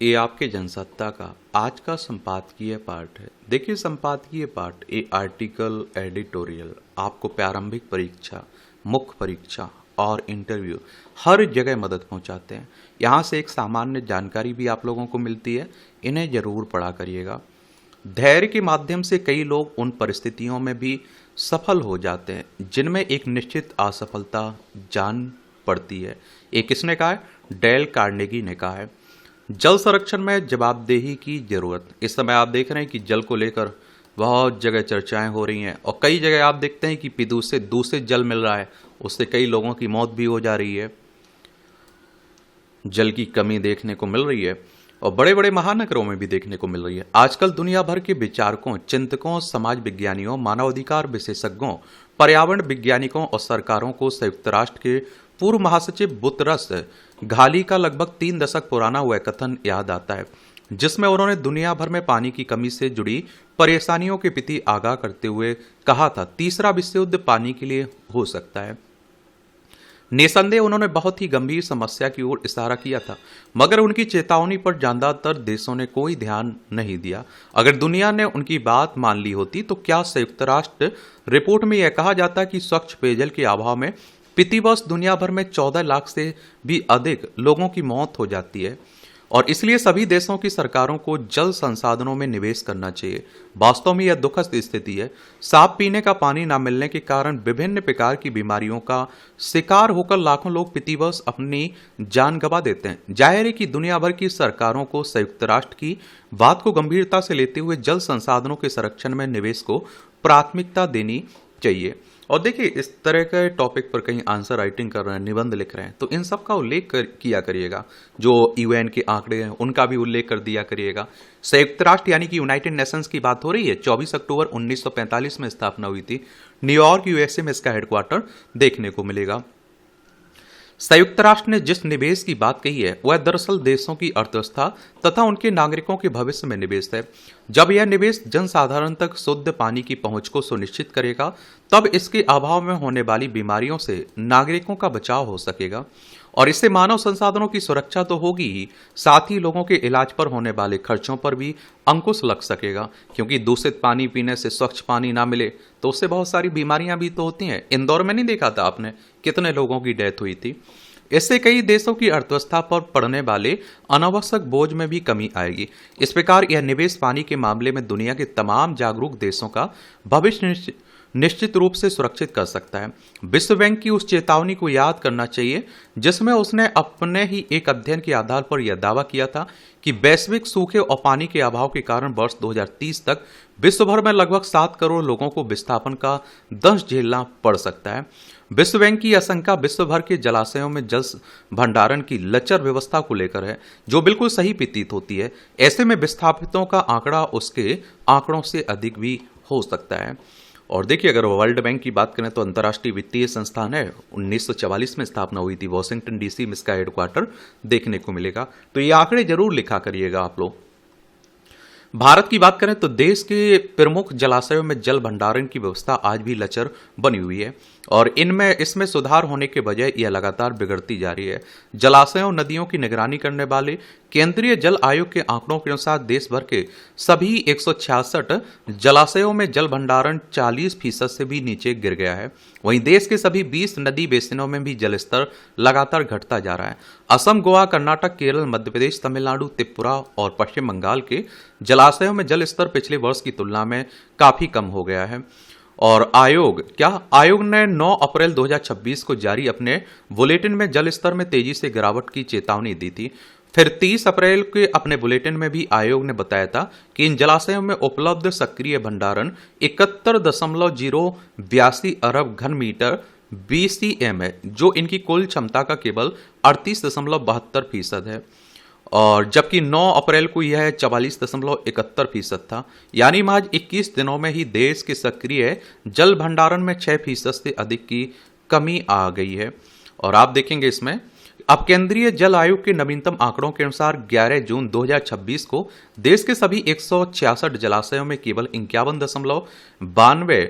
ये आपके जनसत्ता का आज का संपादकीय पाठ है। देखिए, संपादकीय पाठ ये आर्टिकल, एडिटोरियल आपको प्रारंभिक परीक्षा, मुख्य परीक्षा और इंटरव्यू हर जगह मदद पहुंचाते हैं। यहाँ से एक सामान्य जानकारी भी आप लोगों को मिलती है, इन्हें जरूर पढ़ा करिएगा। धैर्य के माध्यम से कई लोग उन परिस्थितियों में भी सफल हो जाते हैं जिनमें एक निश्चित असफलता जान पड़ती है। ये किसने कहा है? डेल कार्नेगी ने कहा है। जल संरक्षण में जवाबदेही की जरूरत। इस समय आप देख रहे हैं कि जल को लेकर बहुत जगह चर्चाएं हो रही हैं और कई जगह आप देखते हैं कि दूषित जल मिल रहा है, उससे कई लोगों की मौत भी हो जा रही है। जल की कमी देखने को मिल रही है और बड़े बड़े महानगरों में भी देखने को मिल रही है। आजकल दुनिया भर के विचारकों, चिंतकों, समाज विज्ञानियों, मानवाधिकार विशेषज्ञों, पर्यावरण वैज्ञानिकों और सरकारों को संयुक्त राष्ट्र के पूर्व महासचिव बुतरस घाली का लगभग 3 दशक पुराना वह कथन याद आता है, जिसमें उन्होंने दुनिया भर में पानी की कमी से जुड़ी परेशानियों के प्रति आगाह करते हुए कहा था, तीसरा विश्व युद्ध पानी के लिए हो सकता है। निसंदेह उन्होंने बहुत ही गंभीर समस्या की ओर इशारा किया था, मगर उनकी चेतावनी पर ज्यादातर देशों ने कोई ध्यान नहीं दिया। अगर दुनिया ने उनकी बात मान ली होती तो क्या संयुक्त राष्ट्र रिपोर्ट में यह कहा जाता कि स्वच्छ पेयजल के अभाव में प्रतिवर्ष दुनिया भर में 14 लाख से भी अधिक लोगों की मौत हो जाती है और इसलिए सभी देशों की सरकारों को जल संसाधनों में निवेश करना चाहिए। वास्तव में यह दुखद स्थिति है। साफ पीने का पानी न मिलने के कारण विभिन्न प्रकार की बीमारियों का शिकार होकर लाखों लोग प्रतिवर्ष अपनी जान गंवा देते हैं। जाहिर है कि दुनिया भर की सरकारों को संयुक्त राष्ट्र की बात को गंभीरता से लेते हुए जल संसाधनों के संरक्षण में निवेश को प्राथमिकता देनी चाहिए। और देखिए, इस तरह के टॉपिक पर कहीं आंसर राइटिंग कर रहे हैं, निबंध लिख रहे हैं, तो इन सब का किया करिएगा। जो यूएन के आंकड़े हैं उनका भी उल्लेख कर दिया करिएगा। संयुक्त राष्ट्र यानी कि यूनाइटेड नेशंस की बात हो रही है। 24 अक्टूबर 1945 में स्थापना हुई थी। न्यूयॉर्क यूएसए में इसका हेडक्वार्टर देखने को मिलेगा। संयुक्त राष्ट्र ने जिस निवेश की बात कही है वह दरअसल देशों की अर्थव्यवस्था तथा उनके नागरिकों के भविष्य में निवेश है। जब यह निवेश जनसाधारण तक शुद्ध पानी की पहुंच को सुनिश्चित करेगा, तब इसके अभाव में होने वाली बीमारियों से नागरिकों का बचाव हो सकेगा और इससे मानव संसाधनों की सुरक्षा तो होगी ही, साथ ही लोगों के इलाज पर होने वाले खर्चों पर भी अंकुश लग सकेगा। क्योंकि दूषित पानी पीने से स्वच्छ पानी ना मिले तो उससे बहुत सारी बीमारियां भी तो होती हैं। इंदौर में नहीं देखा था आपने, कितने लोगों की डेथ हुई थी। इससे कई देशों की अर्थव्यवस्था पर पड़ने वाले अनावश्यक बोझ में भी कमी आएगी। इस प्रकार यह निवेश पानी के मामले में दुनिया के तमाम जागरूक देशों का भविष्य निश्चित रूप से सुरक्षित कर सकता है। विश्व बैंक की उस चेतावनी को याद करना चाहिए जिसमें उसने अपने ही एक अध्ययन के आधार पर यह दावा किया था कि वैश्विक सूखे और पानी के अभाव के कारण वर्ष 2030 तक विश्व भर में लगभग 7 करोड़ लोगों को विस्थापन का दंश झेलना पड़ सकता है। विश्व बैंक की आशंका विश्व भर के जलाशयों में जल भंडारण की लचर व्यवस्था को लेकर है, जो बिल्कुल सही प्रतीत होती है। ऐसे में विस्थापितों का आंकड़ा उसके आंकड़ों से अधिक भी हो सकता है। और देखिए, अगर वर्ल्ड बैंक की बात करें तो अंतर्राष्ट्रीय वित्तीय संस्थान है, 1944 में स्थापना हुई थी। वॉशिंगटन डीसी में इसका हेडक्वार्टर देखने को मिलेगा। तो ये आंकड़े जरूर लिखा करिएगा आप लोग। भारत की बात करें तो देश के प्रमुख जलाशयों में जल भंडारण की व्यवस्था आज भी लचर बनी हुई है और इसमें सुधार होने के बजाय यह लगातार बिगड़ती जा रही है। जलाशयों, नदियों की निगरानी करने वाले केंद्रीय जल आयोग के आंकड़ों के अनुसार देश भर के सभी 166 जलाशयों में जल भंडारण 40% से भी नीचे गिर गया है। वहीं देश के सभी 20 नदी बेसिनों में भी जलस्तर लगातार घटता जा रहा है। असम, गोवा, कर्नाटक, केरल, मध्य प्रदेश, तमिलनाडु, त्रिपुरा और पश्चिम बंगाल के जलाशयों में जल स्तर पिछले वर्ष की तुलना में काफी कम हो गया है। और आयोग ने 9 अप्रैल 2026 को जारी अपने बुलेटिन में जल स्तर में तेजी से गिरावट की चेतावनी दी थी। फिर 30 अप्रैल के अपने बुलेटिन में भी आयोग ने बताया था कि इन जलाशयों में उपलब्ध सक्रिय भंडारण 71.082 अरब घन मीटर BCM है, जो इनकी कुल क्षमता का केवल 38.72% है। और जबकि 9 अप्रैल को यह 44.71% था। यानी महज 21 दिनों में ही देश के सक्रिय जल भंडारण में 6% से अधिक की कमी आ गई है। और आप देखेंगे इसमें अब केंद्रीय जल आयोग के नवीनतम आंकड़ों के अनुसार 11 जून 2026 को देश के सभी 166 जलाशयों में केवल 51.92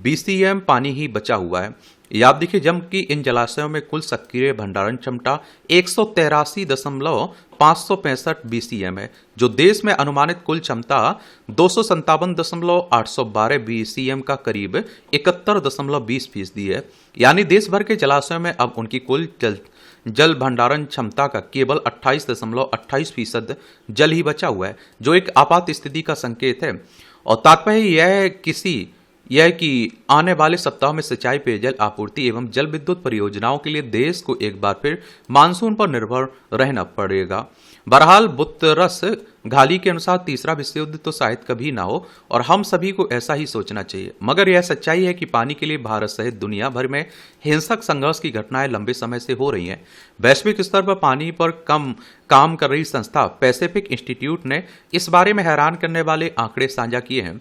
BCM पानी ही बचा हुआ है। याद देखिए, जबकि इन जलाशयों में कुल सक्रिय भंडारण क्षमता 183,565 बीसीएम है, जो देश में अनुमानित कुल क्षमता 257,812 बीसीएम का करीब 71.20% है। यानी देश भर के जलाशयों में अब उनकी कुल जल भंडारण क्षमता का केवल 28.28% जल ही बचा हुआ है, जो एक आपात स्थिति का संकेत है। और तात्पर्य यह कि आने वाले सप्ताह में सिंचाई, पेयजल आपूर्ति एवं जल विद्युत परियोजनाओं के लिए देश को एक बार फिर मानसून पर निर्भर रहना पड़ेगा। बहरहाल बुतरस घाली के अनुसार तीसरा विश्व युद्ध तो शायद कभी ना हो, और हम सभी को ऐसा ही सोचना चाहिए। मगर यह सच्चाई है कि पानी के लिए भारत सहित दुनिया भर में हिंसक संघर्ष की घटनाएं लंबे समय से हो रही हैं। वैश्विक स्तर पर पानी पर काम कर रही संस्था पैसिफिक इंस्टीट्यूट ने इस बारे में हैरान करने वाले आंकड़े साझा किए हैं।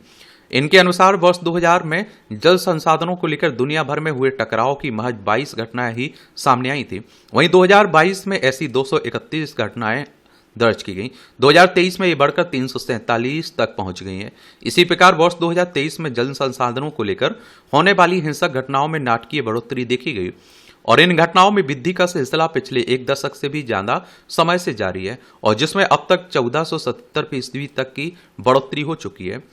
इनके अनुसार वर्ष 2000 में जल संसाधनों को लेकर दुनिया भर में हुए टकराव की महज 22 घटनाएं ही सामने आई थी। वहीं 2022 में ऐसी 231 घटनाएं दर्ज की गई। 2023 में ये बढ़कर 347 तक पहुंच गई हैं। इसी प्रकार वर्ष 2023 में जल संसाधनों को लेकर होने वाली हिंसक घटनाओं में नाटकीय बढ़ोतरी देखी गई, और इन घटनाओं में वृद्धि का सिलसिला पिछले एक दशक से भी ज्यादा समय से जारी है, और जिसमें अब तक 1470% तक की बढ़ोतरी हो चुकी है।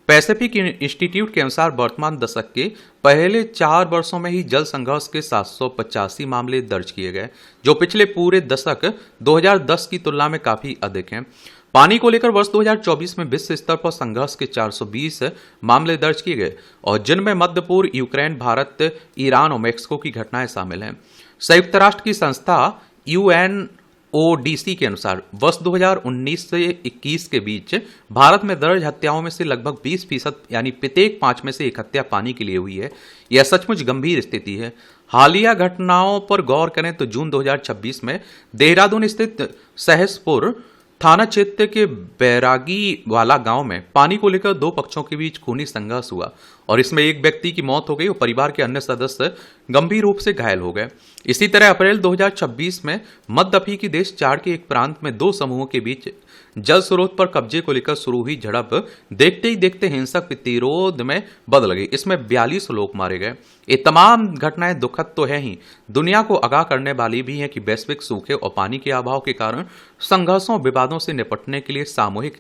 पैसिफिक इंस्टीट्यूट के अनुसार वर्तमान दशक के पहले 4 वर्षों में ही जल संघर्ष के 785 मामले दर्ज किए गए, जो पिछले पूरे दशक 2010 की तुलना में काफी अधिक हैं। पानी को लेकर वर्ष 2024 में विश्व स्तर पर संघर्ष के 420 मामले दर्ज किए गए, और जिनमें मध्य पूर्व, यूक्रेन, भारत, ईरान और मेक्सिको की घटनाएं शामिल हैं। संयुक्त राष्ट्र की संस्था UNODC के अनुसार वर्ष 2019 से 21 के बीच भारत में दर्ज हत्याओं में से लगभग 20% यानी प्रत्येक 5 में से 1 हत्या पानी के लिए हुई है। यह सचमुच गंभीर स्थिति है। हालिया घटनाओं पर गौर करें तो जून 2026 में देहरादून स्थित सहसपुर थाना क्षेत्र के बैरागी वाला गांव में पानी को लेकर 2 पक्षों के बीच खूनी संघर्ष हुआ, और इसमें एक व्यक्ति की मौत हो गई और परिवार के अन्य सदस्य गंभीर रूप से घायल हो गए। इसी तरह अप्रैल 2026 में मध्य अफ्रीकी देश चाड के एक प्रांत में 2 समूहों के बीच जल स्रोत पर कब्जे को लेकर शुरू हुई झड़प देखते ही देखते हिंसक प्रतिरोध में बदल गई। इसमें 42 लोग मारे गए। ये तमाम घटनाएं दुखद तो है ही, दुनिया को आगाह करने वाली भी हैं कि वैश्विक सूखे और पानी के अभाव के कारण संघर्षों, विवादों से निपटने के लिए सामूहिक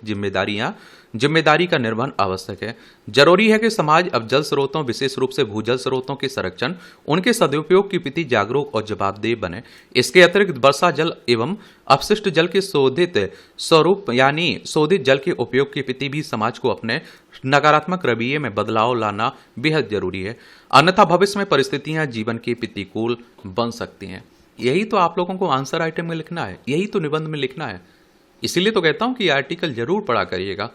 जिम्मेदारी का निर्वहन आवश्यक है। जरूरी है कि समाज अब जल स्रोतों, विशेष रूप से भूजल स्रोतों के संरक्षण, उनके सदुपयोग के प्रति जागरूक और जवाबदेह बने। इसके अतिरिक्त वर्षा जल एवं अपशिष्ट जल के शोधित स्वरूप यानी शोधित जल के उपयोग के प्रति भी समाज को अपने नकारात्मक रवैये में बदलाव लाना बेहद जरूरी है, अन्यथा भविष्य में परिस्थितियां जीवन के प्रतिकूल बन सकती हैं। यही तो आप लोगों को आंसर आइटम में लिखना है, यही तो निबंध में लिखना है। इसीलिए तो कहता हूं कि आर्टिकल जरूर पढ़ा करिएगा।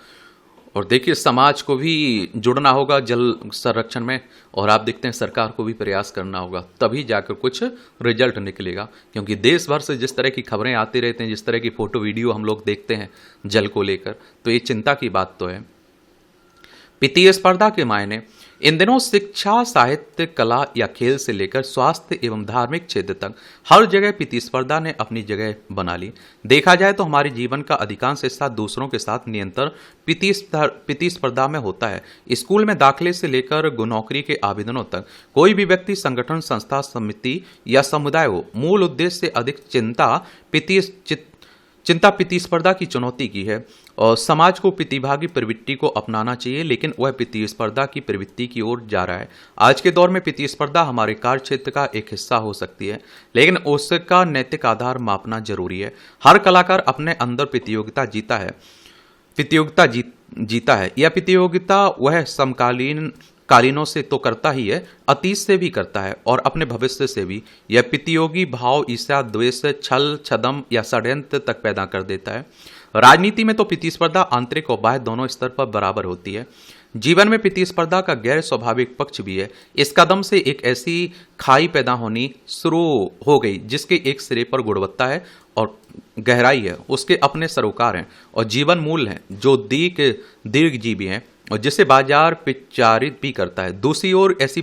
और देखिए, समाज को भी जुड़ना होगा जल संरक्षण में, और आप देखते हैं सरकार को भी प्रयास करना होगा, तभी जाकर कुछ रिजल्ट निकलेगा। क्योंकि देश भर से जिस तरह की खबरें आती रहती हैं, जिस तरह की फोटो वीडियो हम लोग देखते हैं जल को लेकर, तो ये चिंता की बात तो है। वित्तीय स्पर्धा के मायने इन दिनों शिक्षा, साहित्य, कला या खेल से लेकर स्वास्थ्य एवं धार्मिक क्षेत्र तक हर जगह प्रतिस्पर्धा ने अपनी जगह बना ली। देखा जाए तो हमारे जीवन का अधिकांश हिस्सा दूसरों के साथ निरंतर प्रतिस्पर्धा में होता है। स्कूल में दाखिले से लेकर नौकरी के आवेदनों तक कोई भी व्यक्ति, संगठन, संस्था, समिति या समुदाय हो, मूल उद्देश्य से अधिक चिंता प्रतिस्पर्धा की चुनौती की है, और समाज को प्रतिभागी प्रवृत्ति को अपनाना चाहिए, लेकिन वह प्रतिस्पर्धा की प्रवृत्ति की ओर जा रहा है। आज के दौर में प्रतिस्पर्धा हमारे कार्य क्षेत्र का एक हिस्सा हो सकती है, लेकिन उसका नैतिक आधार मापना जरूरी है। हर कलाकार अपने अंदर प्रतियोगिता जीता है। यह प्रतियोगिता वह कालीनों से तो करता ही है, अतीत से भी करता है और अपने भविष्य से भी। यह प्रतियोगी भाव ईर्ष्या, द्वेष, छल, छदम या षड्यंत्र तक पैदा कर देता है। राजनीति में तो प्रतिस्पर्धा आंतरिक और बाह्य दोनों स्तर पर बराबर होती है। जीवन में प्रतिस्पर्धा का गैर स्वाभाविक पक्ष भी है। इस कदम से एक ऐसी खाई पैदा होनी शुरू हो गई जिसके एक सिरे पर गुणवत्ता है और गहराई है, उसके अपने सरोकार हैं और जीवन मूल्य हैं जो दीर्घजीवी हैं, और जिसे बाजार प्रचारित भी करता है। दूसरी ओर ऐसी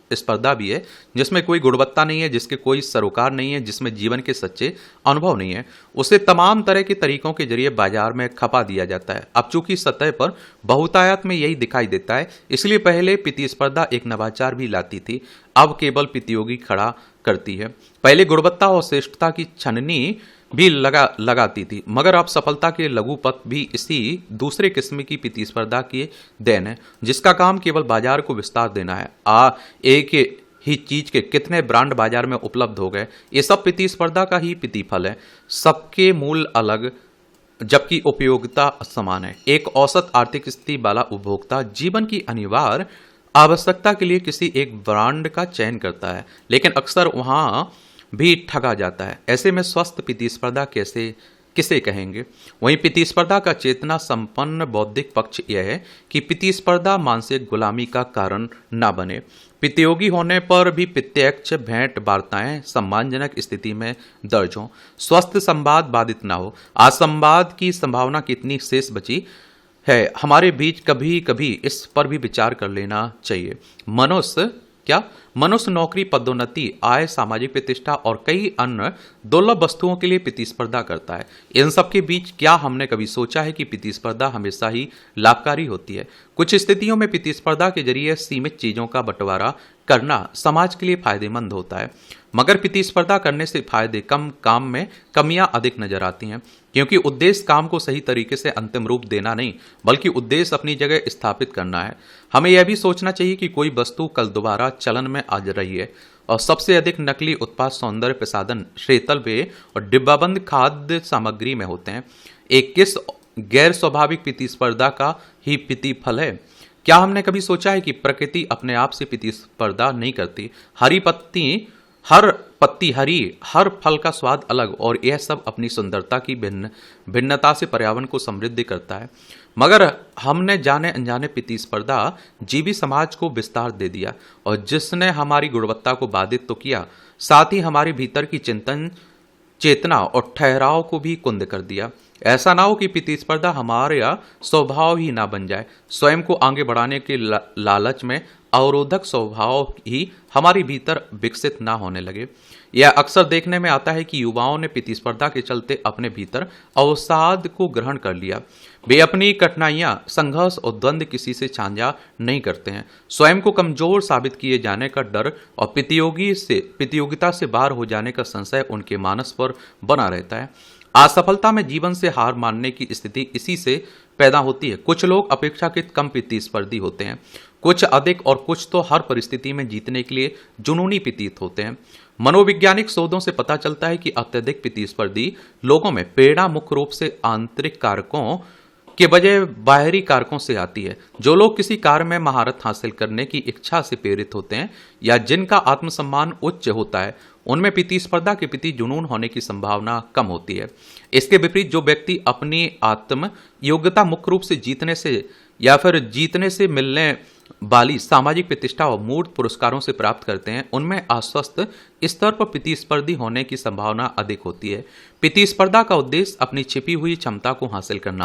प्रतिस्पर्धा भी है जिसमें कोई गुणवत्ता नहीं है, जिसके कोई सरोकार नहीं है, जिसमें जीवन के सच्चे अनुभव नहीं है, उसे तमाम तरह के तरीकों के जरिए बाजार में खपा दिया जाता है। अब चूंकि सतह पर बहुतायत में यही दिखाई देता है, इसलिए पहले प्रतिस्पर्धा एक नवाचार भी लाती थी, अब केवल प्रतियोगी खड़ा करती है। पहले गुणवत्ता और श्रेष्ठता की छननी भी लगाती थी, मगर अब सफलता के लघुपथ भी इसी दूसरे किस्म की प्रतिस्पर्धा की देन है, जिसका काम केवल बाजार को विस्तार देना है। एक ही चीज के कितने ब्रांड बाजार में उपलब्ध हो गए, ये सब प्रतिस्पर्धा का ही प्रतिफल है। सबके मूल अलग जबकि उपयोगिता समान है। एक औसत आर्थिक स्थिति वाला उपभोक्ता जीवन की अनिवार्य आवश्यकता के लिए किसी एक ब्रांड का चयन करता है, लेकिन अक्सर वहां भी ठगा जाता है। ऐसे में स्वस्थ प्रतिस्पर्धा किसे कहेंगे? वहीं प्रतिस्पर्धा का चेतना संपन्न बौद्धिक पक्ष यह है कि प्रतिस्पर्धा मानसिक गुलामी का कारण न बने। प्रतियोगी होने पर भी प्रत्यक्ष भेंट वार्ताएं सम्मानजनक स्थिति में दर्ज हों, स्वस्थ संवाद बाधित ना हो। आज संवाद की संभावना कितनी शेष बची है हमारे बीच, कभी कभी इस पर भी विचार कर लेना चाहिए। मनुष्य नौकरी, पदोन्नति, आय, सामाजिक प्रतिष्ठा और कई अन्य दुर्लभ वस्तुओं के लिए प्रतिस्पर्धा करता है। इन सब के बीच क्या हमने कभी सोचा है कि प्रतिस्पर्धा हमेशा ही लाभकारी होती है? कुछ स्थितियों में प्रतिस्पर्धा के जरिए सीमित चीजों का बंटवारा करना समाज के लिए फायदेमंद होता है, मगर प्रतिस्पर्धा करने से फायदे कम, काम में कमियां अधिक नजर आती हैं, क्योंकि उद्देश्य काम को सही तरीके से अंतिम रूप देना नहीं, बल्कि उद्देश्य अपनी जगह स्थापित करना है। हमें यह भी सोचना चाहिए कि कोई वस्तु कल दोबारा चलन में आ रही है और सबसे अधिक नकली उत्पाद सौंदर्य प्रसाधन, शीतल पेय और डिब्बाबंद खाद्य सामग्री में होते हैं। एक किस गैर स्वाभाविक प्रतिस्पर्धा का ही प्रतिफल है? क्या हमने कभी सोचा है कि प्रकृति अपने आप से प्रतिस्पर्धा नहीं करती? हर पत्ती हरी, हर फल का स्वाद अलग, और यह सब अपनी सुंदरता की भिन्नता से पर्यावरण को समृद्ध करता है। मगर हमने जाने अनजाने प्रतिस्पर्धा जीवी समाज को विस्तार दे दिया, और जिसने हमारी गुणवत्ता को बाधित तो किया, साथ ही हमारे भीतर की चेतना और ठहराव को भी कुंद कर दिया। ऐसा ना हो कि प्रतिस्पर्धा हमारा स्वभाव ही ना बन जाए, स्वयं को आगे बढ़ाने के लालच में अवरोधक स्वभाव ही हमारे भीतर विकसित ना होने लगे। यह अक्सर देखने में आता है कि युवाओं ने प्रतिस्पर्धा के चलते अपने भीतर अवसाद को ग्रहण कर लिया। वे अपनी कठिनाइयां, संघर्ष और द्वंद्व किसी से साझा नहीं करते हैं। स्वयं को कमजोर साबित किए जाने का डर और प्रतियोगिता से बाहर हो जाने का संशय उनके मानस पर बना रहता है। असफलता में जीवन से हार मानने की स्थिति इसी से पैदा होती है। कुछ लोग अपेक्षाकृत कम प्रतिस्पर्धी होते हैं, कुछ अधिक, और कुछ तो हर परिस्थिति में जीतने के लिए जुनूनी प्रतीत होते हैं। मनोवैज्ञानिक शोधों से पता चलता है कि अत्यधिक प्रतिस्पर्धी लोगों में प्रेरणा मुख्य रूप से आंतरिक कारकों के बजाय बाहरी कारकों से आती है। जो लोग किसी कार्य में महारत हासिल करने की इच्छा से प्रेरित होते हैं या जिनका आत्मसम्मान उच्च होता है, उनमें प्रतिस्पर्धा के प्रति जुनून होने की संभावना कम होती है। इसके विपरीत जो व्यक्ति अपनी आत्म योग्यता मुख्य रूप से जीतने से मिलने वाली सामाजिक प्रतिष्ठा और मूर्त पुरस्कारों से प्राप्त करते हैं, उनमें आश्वस्त स्तर पर प्रतिस्पर्धी होने की संभावना अधिक होती है। प्रतिस्पर्धा का उद्देश्य अपनी छिपी हुई क्षमता को हासिल करना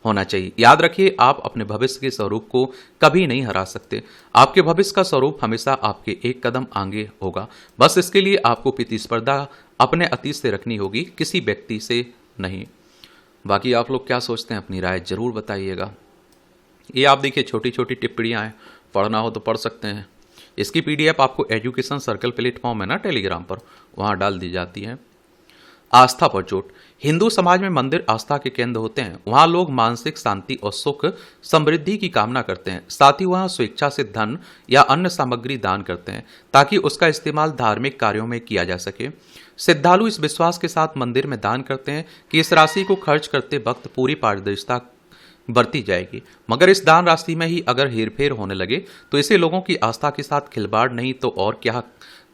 होना चाहिए। याद रखिए, आप अपने भविष्य के स्वरूप को कभी नहीं हरा सकते। आपके भविष्य का स्वरूप हमेशा आपके एक कदम आगे होगा। बस इसके लिए आपको प्रतिस्पर्धा अपने अतीत से रखनी होगी, किसी व्यक्ति से नहीं। बाकी आप लोग क्या सोचते हैं, अपनी राय जरूर बताइएगा। ये आप देखिए, छोटी छोटी टिप्पणियां हैं, पढ़ना हो तो पढ़ सकते हैं। इसकी पीडीएफ आपको एजुकेशन सर्कल प्लेटफॉर्म है ना टेलीग्राम पर, वहां डाल दी जाती है। आस्था पर चोट। हिंदू समाज में मंदिर आस्था के केंद्र होते हैं। वहां लोग मानसिक शांति और सुख समृद्धि की कामना करते हैं। साथ ही वहां स्वेच्छा से धन या अन्य सामग्री दान करते हैं ताकि उसका इस्तेमाल धार्मिक कार्यों में किया जा सके। श्रद्धालु इस विश्वास के साथ मंदिर में दान करते हैं कि इस राशि को खर्च करते वक्त पूरी पारदर्शिता बरती जाएगी, मगर इस दान राशि में ही अगर हेरफेर होने लगे तो इसे लोगों की आस्था के साथ खिलवाड़ नहीं तो और क्या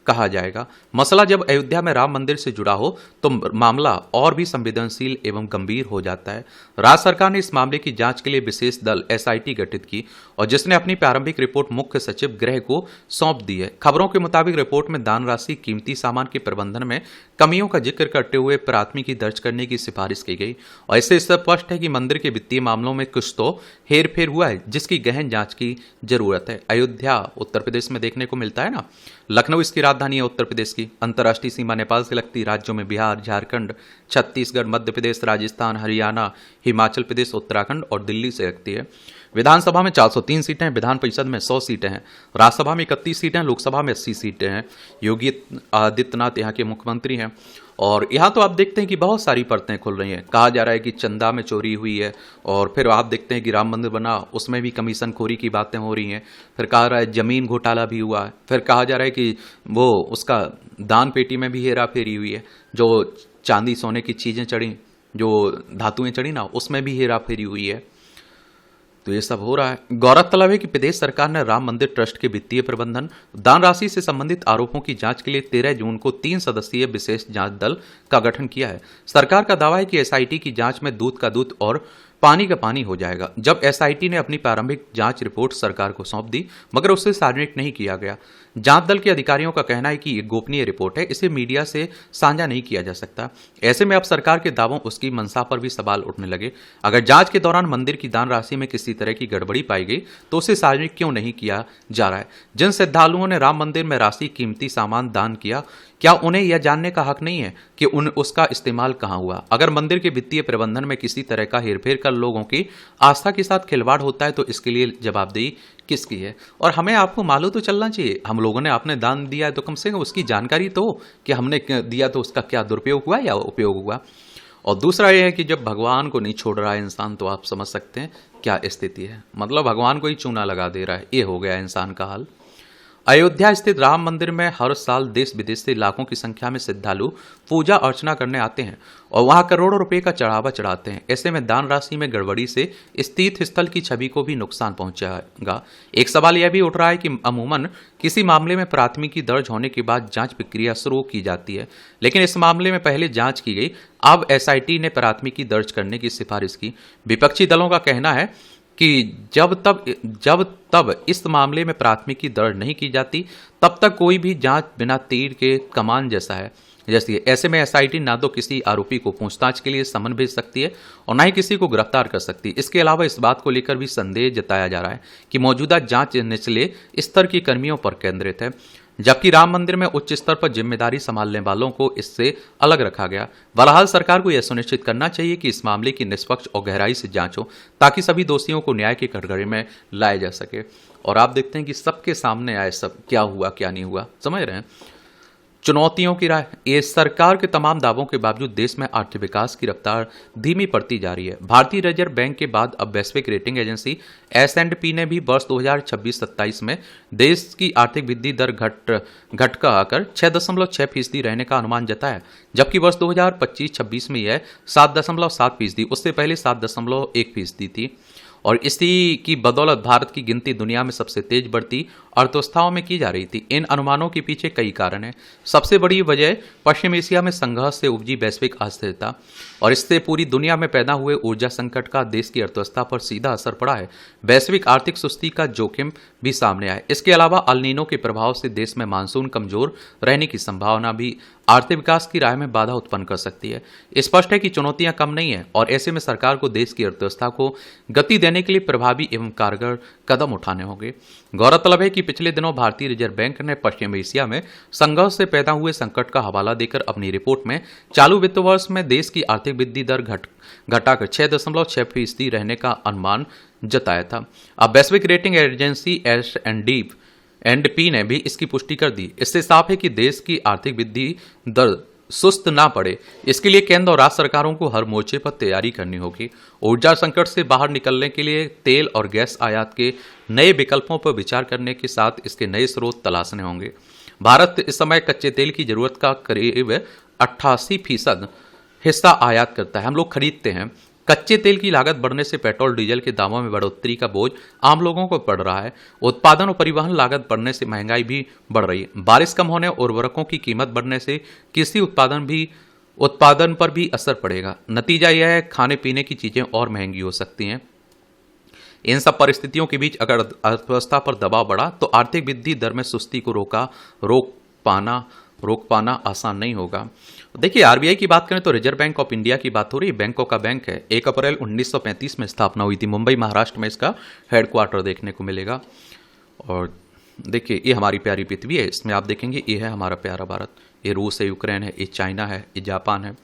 कहा जाएगा। मसला जब अयोध्या में राम मंदिर से जुड़ा हो तो मामला और भी संवेदनशील एवं गंभीर हो जाता है। राज्य सरकार ने इस मामले की जांच के लिए विशेष दल एसआईटी गठित की और जिसने अपनी प्रारंभिक रिपोर्ट मुख्य सचिव गृह को सौंप दी है। खबरों के मुताबिक रिपोर्ट में दान राशि, कीमती सामान के प्रबंधन में कमियों का जिक्र करते हुए प्राथमिकी दर्ज करने की सिफारिश की गई और इससे स्पष्ट है कि मंदिर के वित्तीय मामलों में कुछ तो हेरफेर हुआ है जिसकी गहन जांच की जरूरत है। अयोध्या उत्तर प्रदेश में देखने को मिलता है ना। लखनऊ इसकी राजधानी है उत्तर प्रदेश की। अंतर्राष्ट्रीय सीमा नेपाल से लगती राज्यों में बिहार, झारखंड, छत्तीसगढ़, मध्य प्रदेश, राजस्थान, हरियाणा, हिमाचल प्रदेश, उत्तराखंड और दिल्ली से लगती है। विधानसभा में 403 सीटें हैं, विधान परिषद में 100 सीटें हैं, राज्यसभा में 31 सीटें हैं, लोकसभा में 80 सीटें हैं। योगी आदित्यनाथ यहाँ के मुख्यमंत्री हैं और यहाँ तो आप देखते हैं कि बहुत सारी परतें खुल रही हैं। कहा जा रहा है कि चंदा में चोरी हुई है और फिर आप देखते हैं कि राम मंदिर बना उसमें भी कमीशन खोरी की बातें हो रही हैं। फिर कहा रहा है जमीन घोटाला भी हुआ है। फिर कहा जा रहा है कि वो उसका दान पेटी में भी हेरा फेरी हुई है। जो चांदी सोने की चीज़ें चढ़ी, जो धातुएं चढ़ी ना, उसमें भी हेरा फेरी हुई है। तो ये सब हो रहा है। गौरतलब है कि प्रदेश सरकार ने राम मंदिर ट्रस्ट के वित्तीय प्रबंधन, दान राशि से संबंधित आरोपों की जांच के लिए 13 जून को 3 सदस्यीय विशेष जांच दल का गठन किया है। सरकार का दावा है कि एसआईटी की जांच में दूध का दूध और पानी का पानी हो जाएगा। जब एसआईटी ने अपनी प्रारंभिक जांच रिपोर्ट सरकार को सौंप दी मगर उससे सार्वजनिक नहीं किया गया। जांच दल के अधिकारियों का कहना है कि ये गोपनीय रिपोर्ट है, इसे मीडिया से साझा नहीं किया जा सकता। ऐसे में अब सरकार के दावों, उसकी मंशा पर भी सवाल उठने लगे। अगर जांच के दौरान मंदिर की दान राशि में किसी तरह की गड़बड़ी पाई गई तो उसे सार्वजनिक क्यों नहीं किया जा रहा है? जिन श्रद्धालुओं ने राम मंदिर में राशि, कीमती सामान दान किया, क्या उन्हें यह जानने का हक नहीं है कि उसका इस्तेमाल कहां हुआ? अगर मंदिर के वित्तीय प्रबंधन में किसी तरह का हेरफेर कर लोगों की आस्था के साथ खिलवाड़ होता है तो इसके लिए जवाबदेही किसकी है? और हमें आपको मालूम तो चलना चाहिए। हम लोगों ने आपने दान दिया है तो कम से कम उसकी जानकारी तो हो कि हमने दिया तो उसका क्या दुरुपयोग हुआ या उपयोग हुआ। और दूसरा यह है कि जब भगवान को नहीं छोड़ रहा है इंसान तो आप समझ सकते हैं क्या स्थिति है। मतलब भगवान को ही चूना लगा दे रहा है, ये हो गया इंसान का हाल। अयोध्या स्थित राम मंदिर में हर साल देश विदेश से लाखों की संख्या में श्रद्धालु पूजा अर्चना करने आते हैं और वहां करोड़ों रुपए का चढ़ावा चढ़ाते हैं। ऐसे में दान राशि में गड़बड़ी से इस तीर्थ स्थल की छवि को भी नुकसान पहुंचेगा। एक सवाल यह भी उठ रहा है कि अमूमन किसी मामले में प्राथमिकी दर्ज होने के बाद जांच प्रक्रिया शुरू की जाती है, लेकिन इस मामले में पहले जांच की गई। अब एसआईटी ने प्राथमिकी दर्ज करने की सिफारिश की। विपक्षी दलों का कहना है कि जब तब इस मामले में प्राथमिकी दर्ज नहीं की जाती तब तक कोई भी जांच बिना तीर के कमान जैसा है। जैसे ऐसे में एसआईटी ना तो किसी आरोपी को पूछताछ के लिए समन भेज सकती है और ना ही किसी को गिरफ्तार कर सकती है। इसके अलावा इस बात को लेकर भी संदेह जताया जा रहा है कि मौजूदा जांच निचले स्तर की कर्मियों पर केंद्रित है, जबकि राम मंदिर में उच्च स्तर पर जिम्मेदारी संभालने वालों को इससे अलग रखा गया। बहरहाल सरकार को यह सुनिश्चित करना चाहिए कि इस मामले की निष्पक्ष और गहराई से जांच हो ताकि सभी दोषियों को न्याय के कटघरे में लाया जा सके। और आप देखते हैं कि सबके सामने आए सब क्या हुआ क्या नहीं हुआ, समझ रहे हैं। चुनौतियों की राह, ये सरकार के तमाम दावों के बावजूद देश में आर्थिक विकास की रफ्तार धीमी पड़ती जा रही है। भारतीय रिजर्व बैंक के बाद अब वैश्विक रेटिंग एजेंसी S&P ने भी वर्ष 2026-27 में देश की आर्थिक वृद्धि दर घटकर आकर 6.6% रहने का अनुमान जताया, जबकि वर्ष 2025-26 में यह 7.7%, उससे पहले 7.1% थी। और इसी की बदौलत भारत की गिनती दुनिया में सबसे तेज बढ़ती अर्थव्यवस्थाओं में की जा रही थी। इन अनुमानों के पीछे कई कारण हैं। सबसे बड़ी वजह पश्चिम एशिया में संघर्ष से उपजी वैश्विक अस्थिरता और इससे पूरी दुनिया में पैदा हुए ऊर्जा संकट का देश की अर्थव्यवस्था पर सीधा असर पड़ा है। वैश्विक आर्थिक सुस्ती का जोखिम भी सामने आया। इसके अलावा अल नीनो के प्रभाव से देश में मानसून कमजोर रहने की संभावना भी आर्थिक विकास की राह में बाधा उत्पन्न कर सकती है। स्पष्ट है कि चुनौतियां कम नहीं है और ऐसे में सरकार को देश की अर्थव्यवस्था को गति देने के लिए प्रभावी एवं कारगर कदम उठाने होंगे। गौरतलब है कि पिछले दिनों भारतीय रिजर्व बैंक ने पश्चिम एशिया में संघर्ष से पैदा हुए संकट का हवाला देकर अपनी रिपोर्ट में चालू वित्त वर्ष में देश की आर्थिक वृद्धि दर घटाकर 6.6% रहने का अनुमान जताया था। अब वैश्विक रेटिंग एजेंसी S&P ने भी इसकी पुष्टि कर दी। इससे साफ है कि देश की आर्थिक वृद्धि दर सुस्त ना पड़े, इसके लिए केंद्र और राज्य सरकारों को हर मोर्चे पर तैयारी करनी होगी। ऊर्जा संकट से बाहर निकलने के लिए तेल और गैस आयात के नए विकल्पों पर विचार करने के साथ इसके नए स्रोत तलाशने होंगे। भारत इस समय कच्चे तेल की जरूरत का करीब 88% हिस्सा आयात करता है, हम लोग खरीदते हैं। कच्चे तेल की लागत बढ़ने से पेट्रोल डीजल के दामों में बढ़ोतरी का बोझ आम लोगों को पड़ रहा है। उत्पादन और परिवहन लागत बढ़ने से महंगाई भी बढ़ रही है। बारिश कम होने और उर्वरकों की कीमत बढ़ने से कृषि उत्पादन पर भी असर पड़ेगा। नतीजा यह है खाने पीने की चीजें और महंगी हो सकती हैं। इन सब परिस्थितियों के बीच अगर अर्थव्यवस्था पर दबाव बढ़ा तो आर्थिक वृद्धि दर में सुस्ती को रोक पाना आसान नहीं होगा। देखिए, आरबीआई की बात करें तो रिजर्व बैंक ऑफ इंडिया की बात हो रही है। बैंकों का बैंक है। 1 अप्रैल 1935 में स्थापना हुई थी। मुंबई महाराष्ट्र में इसका हेडक्वार्टर देखने को मिलेगा। और देखिए, ये हमारी प्यारी पृथ्वी है। इसमें आप देखेंगे ये है हमारा प्यारा भारत। ये रूस है, यूक्रेन है, ये चाइना है, ये जापान है।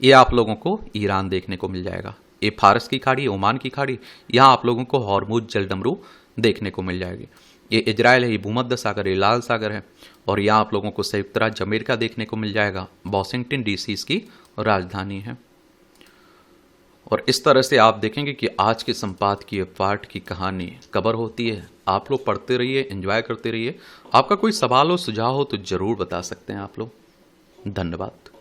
ये आप लोगों को ईरान देखने को मिल जाएगा। ये फारस की खाड़ी, ओमान की खाड़ी, यहाँ आप लोगों को हॉर्मुज जलडमरू देखने को मिल जाएगी। ये इजराइल है, ये भूमध्य सागर, ये लाल सागर है। और यहाँ आप लोगों को संयुक्त राज्य अमेरिका देखने को मिल जाएगा। वॉशिंगटन डीसी इसकी राजधानी है। और इस तरह से आप देखेंगे कि आज के संपादकीय पाठ की कहानी कवर होती है। आप लोग पढ़ते रहिए, एंजॉय करते रहिए। आपका कोई सवाल हो, सुझाव हो तो जरूर बता सकते हैं आप लोग। धन्यवाद।